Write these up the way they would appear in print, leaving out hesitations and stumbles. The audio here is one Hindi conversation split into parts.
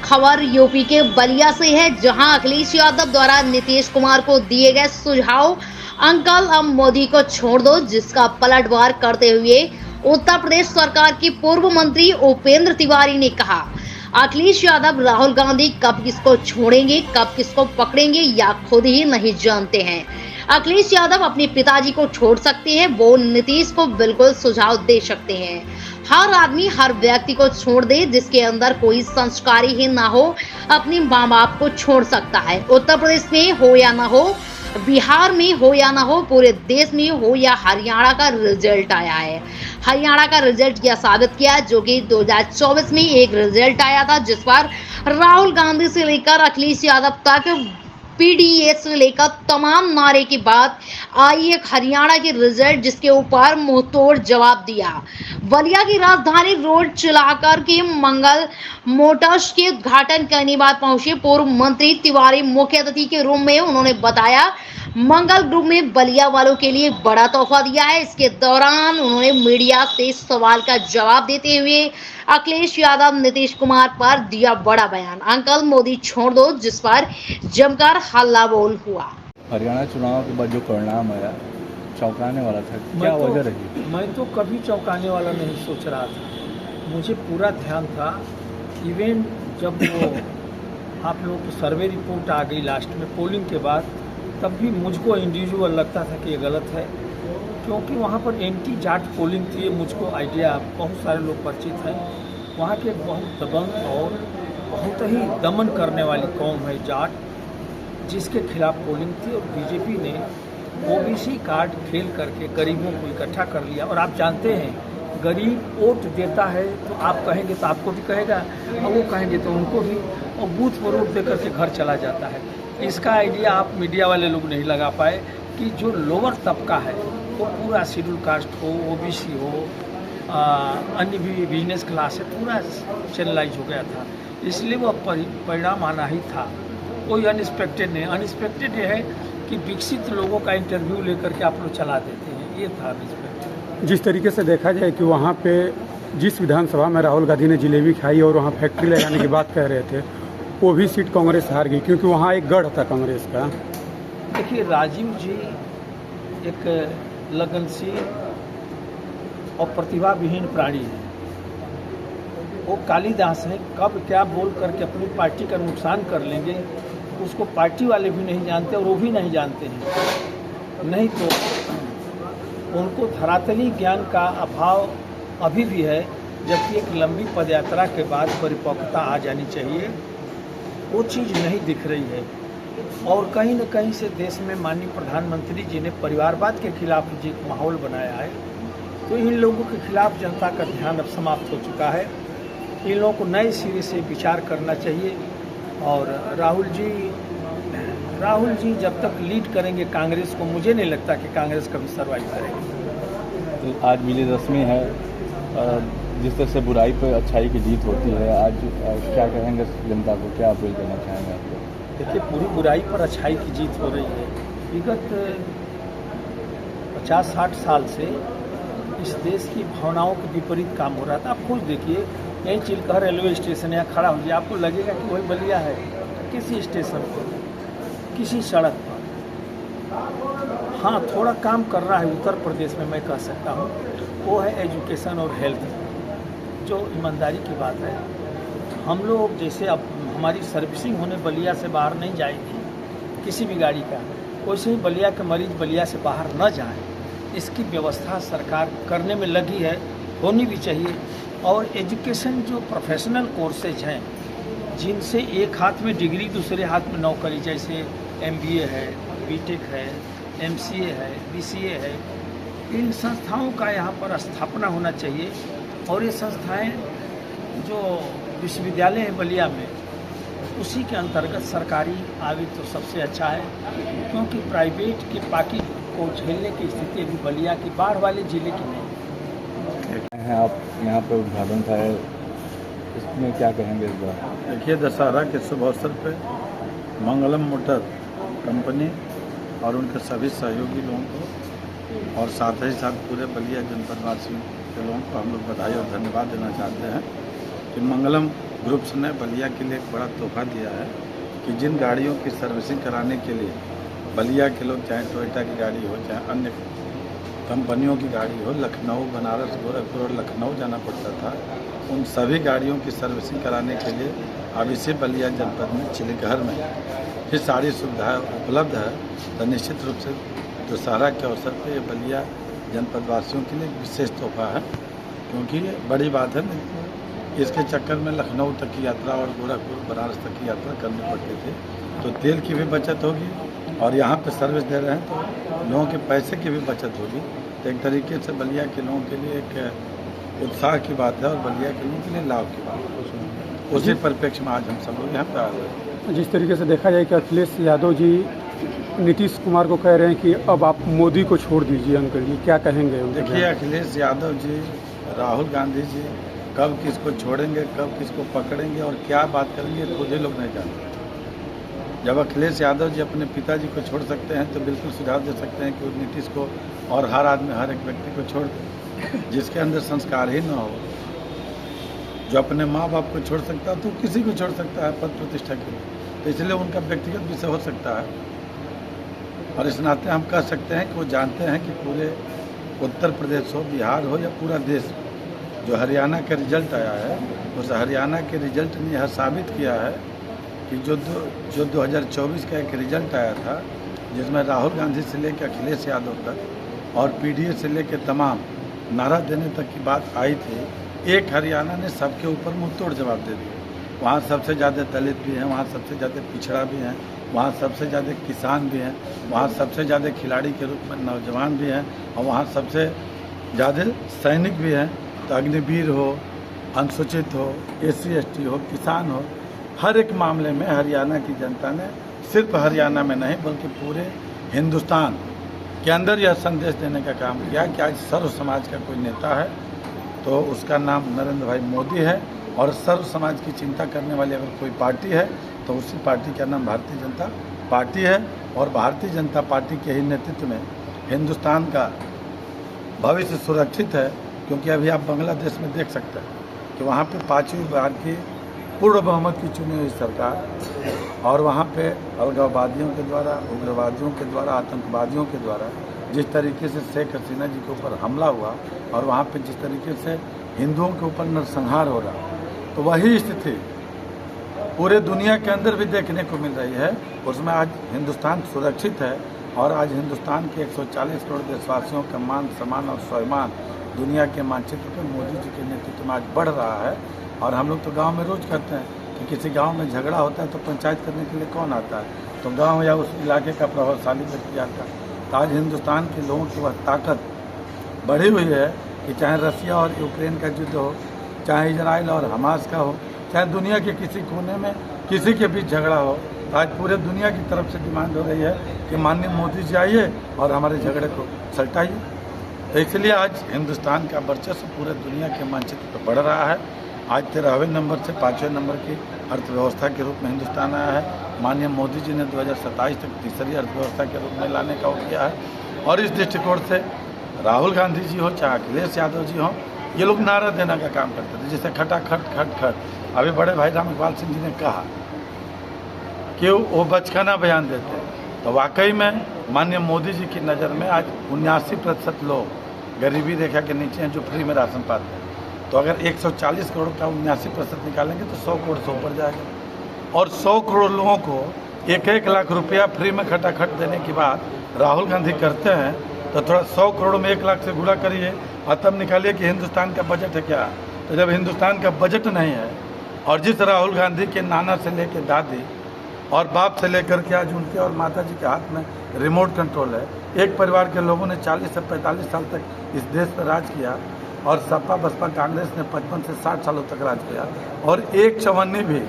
खबर यूपी के बलिया से है, जहां अखिलेश यादव द्वारा नीतीश कुमार को दिए गए सुझाव अंकल अब मोदी को छोड़ दो, जिसका पलटवार करते हुए उत्तर प्रदेश सरकार की पूर्व मंत्री उपेंद्र तिवारी ने कहा, अखिलेश यादव राहुल गांधी कब किसको छोड़ेंगे, कब किसको पकड़ेंगे या खुद ही नहीं जानते हैं। अखिलेश यादव अपने पिताजी को छोड़ सकते हैं, वो नीतीश को बिल्कुल सुझाव दे सकते हैं। हर आदमी हर व्यक्ति को छोड़ दे जिसके अंदर कोई संस्कारी ही ना हो, अपने माँ बाप को छोड़ सकता है। उत्तर प्रदेश में हो या ना हो, बिहार में हो या ना हो, पूरे देश में हो या हरियाणा का रिजल्ट आया है। हरियाणा का रिजल्ट यह साबित किया, जो कि 2024 में एक रिजल्ट आया था, जिस पर राहुल गांधी से लेकर अखिलेश यादव तक पीडीएस से लेकर तमाम नारे के बाद आई एक हरियाणा की रिजल्ट, जिसके ऊपर मुंहतोड़ जवाब दिया। बलिया की राजधानी रोड चलाकर के मंगल मोटर्स के उद्घाटन करने बाद पहुंचे पूर्व मंत्री तिवारी मुख्य अतिथि के रूम में। उन्होंने बताया, मंगल ग्रुप में बलिया वालों के लिए बड़ा तोहफा दिया है। इसके दौरान उन्होंने मीडिया से सवाल का जवाब देते हुए अखिलेश यादव नीतीश कुमार पर दिया बड़ा बयान, अंकल मोदी छोड़ दो, जिस पर जमकर हल्ला बोल हुआ। हरियाणा चुनाव के बाद जो परिणाम आया चौंकाने वाला था, क्या वजह रही? मैं तो कभी चौंकाने वाला नहीं सोच रहा था। मुझे पूरा ध्यान था, इवन जब वो आप लोगों की सर्वे रिपोर्ट आ गई लास्ट में पोलिंग के बाद, तब भी मुझको इंडिविजुअल लगता था कि ये गलत है, क्योंकि वहाँ पर एंटी जाट पोलिंग थी। ये मुझको आइडिया, बहुत सारे लोग परिचित हैं। वहाँ के बहुत दबंग और बहुत ही दमन करने वाली कौम है जाट, जिसके खिलाफ पोलिंग थी। और बीजेपी ने ओबीसी कार्ड खेल करके गरीबों को इकट्ठा कर लिया। और आप जानते हैं, गरीब वोट देता है तो आप कहेंगे तो आपको भी कहेगा, और वो कहेंगे तो उनको भी, और बूथ पर वोट दे करके घर चला जाता है। इसका आइडिया आप मीडिया वाले लोग नहीं लगा पाए कि जो लोअर तबका है वो पूरा शेड्यूल कास्ट हो, ओबीसी हो, अन्य भी बिजनेस क्लास है, पूरा चैनलाइज हो गया था। इसलिए वो परिणाम आना ही था, कोई अनएक्सपेक्टेड नहीं। अनएक्सपेक्टेड ये है कि विकसित लोगों का इंटरव्यू लेकर के आप लोग चला देते हैं, ये था अनएक्सपेक्टेड। जिस तरीके से देखा जाए कि वहाँ पे जिस विधानसभा में राहुल गांधी ने जलेबी खाई और वहाँ फैक्ट्री लगाने की बात कह रहे थे, वो भी सीट कांग्रेस हार गई, क्योंकि वहाँ एक गढ़ था कांग्रेस का। देखिए, राजीव जी एक लगनशील और प्रतिभा विहीन प्राणी है। वो कालिदास हैं, कब क्या बोल करके अपनी पार्टी का नुकसान कर लेंगे, उसको पार्टी वाले भी नहीं जानते और वो भी नहीं जानते हैं। नहीं तो उनको धरातली ज्ञान का अभाव अभी भी है, जबकि एक लंबी पदयात्रा के बाद परिपक्वता आ जानी चाहिए, वो चीज़ नहीं दिख रही है। और कहीं न कहीं से देश में माननीय प्रधानमंत्री जी ने परिवारवाद के खिलाफ जो एक माहौल बनाया है, तो इन लोगों के खिलाफ जनता का ध्यान अब समाप्त हो चुका है। इन लोगों को नए सिरे से विचार करना चाहिए। और राहुल जी जब तक लीड करेंगे कांग्रेस को, मुझे नहीं लगता कि कांग्रेस कभी सर्वाइव करेगी। तो आज विजय दशमी है, जिस तरह से बुराई पर अच्छाई की जीत होती है, आज क्या कहेंगे जनता को, क्या अपील करना चाहेंगे आप लोग? देखिए, पूरी बुराई पर अच्छाई की जीत हो रही है। विगत 50-60 साल से इस देश की भावनाओं के विपरीत काम हो रहा था। आप खुद देखिए, यहीं चिलकहर रेलवे स्टेशन यहाँ खड़ा हो जाए, आपको लगेगा कि वही बलिया है। किसी स्टेशन पर, किसी सड़क पर, हाँ थोड़ा काम कर रहा है उत्तर प्रदेश में, मैं कह सकता हूँ, वो है एजुकेशन और हेल्थ, जो ईमानदारी की बात है। हम लोग जैसे अब हमारी सर्विसिंग होने बलिया से बाहर नहीं जाएगी किसी भी गाड़ी का, वैसे ही बलिया के मरीज बलिया से बाहर न जाएं, इसकी व्यवस्था सरकार करने में लगी है, होनी भी चाहिए। और एजुकेशन जो प्रोफेशनल कोर्सेज हैं, जिनसे एक हाथ में डिग्री दूसरे हाथ में नौकरी, जैसे MBA है, BTech है, MCA है, BCA है, इन संस्थाओं का यहाँ पर स्थापना होना चाहिए। और ये संस्थाएं जो विश्वविद्यालय है बलिया में, उसी के अंतर्गत सरकारी आवे तो सबसे अच्छा है, क्योंकि प्राइवेट के पाकिट को झेलने की स्थिति अभी बलिया की, बाढ़ वाले जिले की नहीं है। आप यहाँ पर उद्घाटन था, इसमें क्या कहेंगे इस बार? देखिए, दशहरा के शुभ अवसर पर मंगलम मोटर कंपनी और उनके सभी सहयोगी लोगों को और साथ ही साथ पूरे बलिया जनपद वासियों के लोगों को हम लोग बधाई और धन्यवाद देना चाहते हैं, कि मंगलम ग्रुप्स ने बलिया के लिए एक बड़ा तोहफा दिया है कि जिन गाड़ियों की सर्विसिंग कराने के लिए बलिया के लोग, चाहे टोयोटा की गाड़ी हो, चाहे अन्य कंपनियों की गाड़ी हो, लखनऊ, बनारस, गोरखपुर और लखनऊ जाना पड़ता था, उन सभी गाड़ियों की सर्विसिंग कराने के लिए अब इसे बलिया जनपद में चिलीघर में ये सारी सुविधाएं उपलब्ध है। तो निश्चित रूप से दशहरा के अवसर पर ये बलिया जनपद वासियों के लिए एक विशेष तोहफा है, क्योंकि ये बड़ी बात है। इसके चक्कर में लखनऊ तक की यात्रा और गोरखपुर, बनारस तक की यात्रा करनी पड़ती थी, तो तेल की भी बचत होगी और यहाँ पे सर्विस दे रहे हैं तो लोगों के पैसे की भी बचत होगी। तो एक तरीके से बलिया के लोगों के लिए एक उत्साह की बात है और बलिया के लोगों के लिए लाभ की बात है। उसी परिप्रेक्ष्य में आज हम सब लोग यहाँ पे आ रहे हैं। जिस तरीके से देखा जाए कि अखिलेश यादव जी नीतीश कुमार को कह रहे हैं कि अब आप मोदी को छोड़ दीजिए, अंकल जी क्या कहेंगे? देखिए, अखिलेश यादव जी, राहुल गांधी जी कब किसको छोड़ेंगे, कब किसको पकड़ेंगे और क्या बात करेंगे, खुद ही लोग नहीं जानते। जब अखिलेश यादव जी अपने पिताजी को छोड़ सकते हैं तो बिल्कुल सुझाव दे सकते हैं कि वो नीतीश को और हर आदमी, हर एक व्यक्ति को छोड़ दे जिसके अंदर संस्कार ही न हो। जो अपने माँ बाप को छोड़ सकता है तो किसी को छोड़ सकता है पद प्रतिष्ठा के लिए, तो इसलिए उनका व्यक्तिगत विषय हो सकता है। और इस नाते हम कह सकते हैं कि वो जानते हैं कि पूरे उत्तर प्रदेश हो, बिहार हो या पूरा देश, जो हरियाणा का रिजल्ट आया है, उस हरियाणा के रिजल्ट ने यह साबित किया है कि जो 2024 का एक रिजल्ट आया था, जिसमें राहुल गांधी से लेकर अखिलेश यादव तक और पीडीए से लेकर तमाम नारा देने तक की बात आई थी, एक हरियाणा ने सबके ऊपर मुंह तोड़ जवाब दे दिया। वहाँ सबसे ज़्यादा दलित भी हैं, वहाँ सबसे ज़्यादा पिछड़ा भी हैं, वहाँ सबसे ज़्यादा किसान भी हैं, वहाँ सबसे ज़्यादा खिलाड़ी के रूप में नौजवान भी हैं और वहाँ सबसे ज़्यादा सैनिक भी हैं। तो अग्निवीर हो, अनुसूचित हो, SC ST हो, किसान हो, हर एक मामले में हरियाणा की जनता ने सिर्फ हरियाणा में नहीं बल्कि पूरे हिंदुस्तान के अंदर यह संदेश देने का काम किया कि आज सर्व समाज का कोई नेता है तो उसका नाम नरेंद्र भाई मोदी है, और सर्व समाज की चिंता करने वाली अगर कोई पार्टी है तो उसी पार्टी का नाम भारतीय जनता पार्टी है। और भारतीय जनता पार्टी के ही नेतृत्व में हिंदुस्तान का भविष्य सुरक्षित है, क्योंकि अभी आप बांग्लादेश में देख सकते हैं कि वहाँ पे 5वीं बार की पूर्ण बहुमत की चुनी हुई सरकार, और वहाँ पे अलगाववादियों के द्वारा, उग्रवादियों के द्वारा, आतंकवादियों के द्वारा जिस तरीके से शेख हसीना जी के ऊपर हमला हुआ और वहाँ पे जिस तरीके से हिंदुओं के ऊपर नरसंहार हो रहा, तो वही स्थिति पूरे दुनिया के अंदर भी देखने को मिल रही है। उसमें आज हिंदुस्तान सुरक्षित है और आज हिंदुस्तान के 140 करोड़ देशवासियों का मान, सम्मान और स्वाभिमान दुनिया के मानचित्र पर मोदी जी के नेतृत्व में आज बढ़ रहा है। और हम लोग तो गांव में रोज कहते हैं कि किसी गांव में झगड़ा होता है तो पंचायत करने के लिए कौन आता है, तो गांव या उस इलाके का प्रभावशाली व्यक्ति आता है। तो आज हिंदुस्तान के लोगों की वह ताकत बढ़ी हुई है कि चाहे रसिया और यूक्रेन का युद्ध हो, चाहे इजराइल और हमास का हो, चाहे दुनिया के किसी कोने में किसी के बीच झगड़ा हो, तो आज पूरे दुनिया की तरफ से डिमांड हो रही है कि माननीय मोदी जी आइए और हमारे झगड़े को सलटाइए। तो इसलिए आज हिंदुस्तान का वर्चस्व पूरे दुनिया के मानचित्र पर बढ़ रहा है। आज 13वें नंबर से 5वें नंबर की अर्थव्यवस्था के रूप में हिंदुस्तान आया है। माननीय मोदी जी ने 2027 तक तीसरी अर्थव्यवस्था के रूप में लाने का किया है। और इस दृष्टिकोण से राहुल गांधी जी हो, चाहे अखिलेश यादव जी हो, ये लोग नारा देने का काम करते थे, जैसे खटा खट खट खट। अभी बड़े भाई राम इकबाल सिंह जी ने कहा कि वो बचकाना बयान देते हैं, तो वाकई में माननीय मोदी जी की नज़र में आज 79% लोग गरीबी रेखा के नीचे हैं जो फ्री में राशन पाते हैं। तो अगर 140 करोड़ का 79% निकालेंगे तो 100 करोड़ से ऊपर जाएगा। और 100 करोड़ लोगों को 1-1 लाख रुपया फ्री में खटाखट देने की बात राहुल गांधी करते हैं, तो थोड़ा 100 करोड़ में 1 लाख से गुणा करिए और तब निकालिए कि हिंदुस्तान का बजट है क्या। तो जब हिंदुस्तान का बजट नहीं है और जिस राहुल गांधी के नाना से लेकर दादी और बाप से लेकर के आज उनके और माता जी के हाथ में रिमोट कंट्रोल है, एक परिवार के लोगों ने 40 से 45 साल तक इस देश पर राज किया और सपा बसपा कांग्रेस ने 55 से 60 सालों तक राज किया और एक चवन्नी भी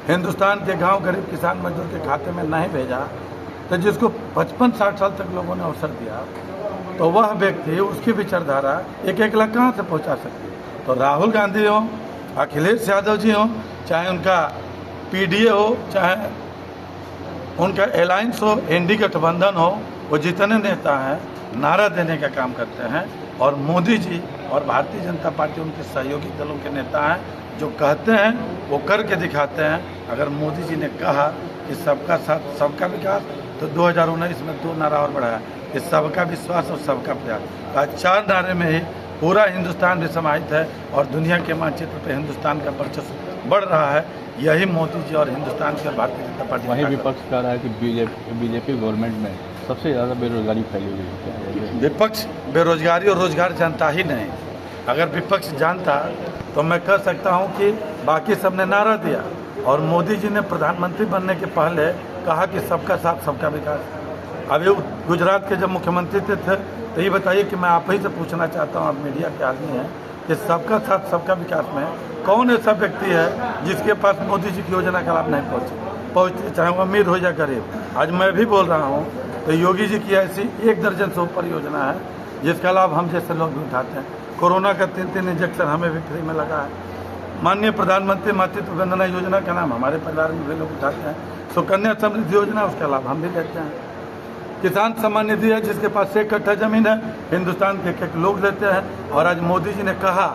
हिंदुस्तान के गांव गरीब किसान मजदूर के खाते में नहीं भेजा, तो जिसको 55-60 साल तक लोगों ने अवसर दिया, तो वह व्यक्ति उसकी विचारधारा 1-1 लाख कहाँ से पहुँचा सकती है। तो राहुल गांधी हो, अखिलेश यादव जी हो, चाहे उनका पीडीए हो, चाहे उनका अलायंस हो, एनडी गठबंधन हो, वो जितने नेता हैं नारा देने का काम करते हैं। और मोदी जी और भारतीय जनता पार्टी उनके सहयोगी दलों के नेता हैं जो कहते हैं वो करके दिखाते हैं। अगर मोदी जी ने कहा कि सबका साथ सबका विकास, तो 2019 में 2 नारा और बढ़ाया कि सबका विश्वास और सबका प्रयास। आज 4 नारे में ही पूरा हिंदुस्तान भी समाहित है और दुनिया के मानचित्र पर हिंदुस्तान का वर्चस्व बढ़ रहा है। यही मोदी जी और हिंदुस्तान के भारतीय जनता पार्टी। वहीं विपक्ष कह रहा है कि बीजेपी गवर्नमेंट में सबसे ज़्यादा बेरोजगारी फैली हुई है। विपक्ष बेरोजगारी और रोजगार जानता ही नहीं। अगर विपक्ष जानता तो मैं कह सकता हूं कि बाकी सबने नारा दिया और मोदी जी ने प्रधानमंत्री बनने के पहले कहा कि सबका साथ सबका विकास। अभी गुजरात के जब मुख्यमंत्री थे तो ये बताइए कि मैं आप ही से पूछना चाहता हूं, आप मीडिया के आदमी हैं, कि सबका साथ सबका विकास में कौन ऐसा व्यक्ति है जिसके पास मोदी जी की योजना का लाभ नहीं पहुँचती, चाहे वो अमीर हो या गरीब। आज मैं भी बोल रहा हूँ तो योगी जी की ऐसी 1 दर्जन से ऊपर योजना है जिसका लाभ हम जैसे लोग भी उठाते हैं। कोरोना का 3 इंजेक्शन हमें भी फ्री में लगा है। माननीय प्रधानमंत्री मातृत्व वंदना योजना का नाम हमारे परिवार में भी लोग उठाते हैं। सुकन्या समृद्धि योजना, उसका लाभ हम भी लेते हैं। किसान सम्मान निधि है, जिसके पास 1 कट्ठा जमीन है, हिंदुस्तान के एक लोग लेते हैं। और आज मोदी जी ने कहा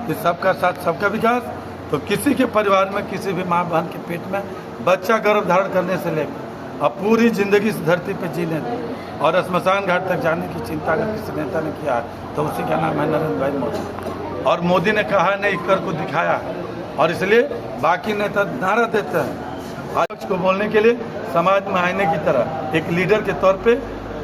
कि सबका साथ सबका विकास, तो किसी के परिवार में किसी भी माँ बहन के पेट में बच्चा गर्भ धारण करने से लेकर अब पूरी जिंदगी इस धरती पे जीने और श्मशान घाट तक जाने की चिंता अगर किसी नेता ने किया तो उसी का नाम है नरेंद्र भाई मोदी। और मोदी ने कहा नहीं कर को दिखाया, और इसलिए बाकी नेता नारा देते हैं। आज को बोलने के लिए समाज में आईने की तरह एक लीडर के तौर पे,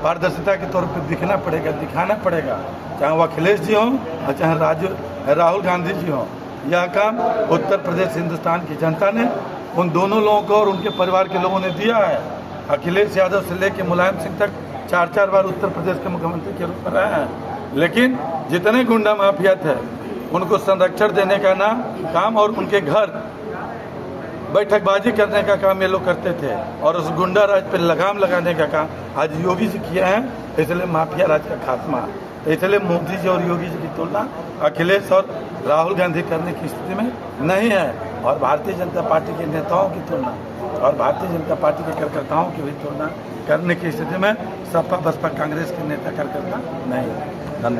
पारदर्शिता के तौर पे दिखना पड़ेगा, दिखाना पड़ेगा। चाहे वो अखिलेश जी हों और चाहे राहुल गांधी जी हों। यह काम उत्तर प्रदेश हिंदुस्तान की जनता ने उन दोनों लोगों को और उनके परिवार के लोगों ने दिया है। अखिलेश यादव से लेकर मुलायम सिंह तक 4 बार उत्तर प्रदेश के मुख्यमंत्री के रूप में रहे हैं। लेकिन जितने गुंडा माफिया थे उनको संरक्षण देने का काम और उनके घर बैठकबाजी करने का काम ये लोग करते थे, और उस गुंडा राज पर लगाम लगाने का काम आज योगी जी किया है। इसलिए माफिया राज का खात्मा। तो इसलिए मोदी जी और योगी जी की तुलना अखिलेश और राहुल गांधी करने की स्थिति में नहीं है, और भारतीय जनता पार्टी के नेताओं की तुलना और भारतीय जनता पार्टी के कार्यकर्ताओं की भी तुलना करने की स्थिति में सपा बसपा कांग्रेस के नेता कार्यकर्ता नहीं है। धन्यवाद।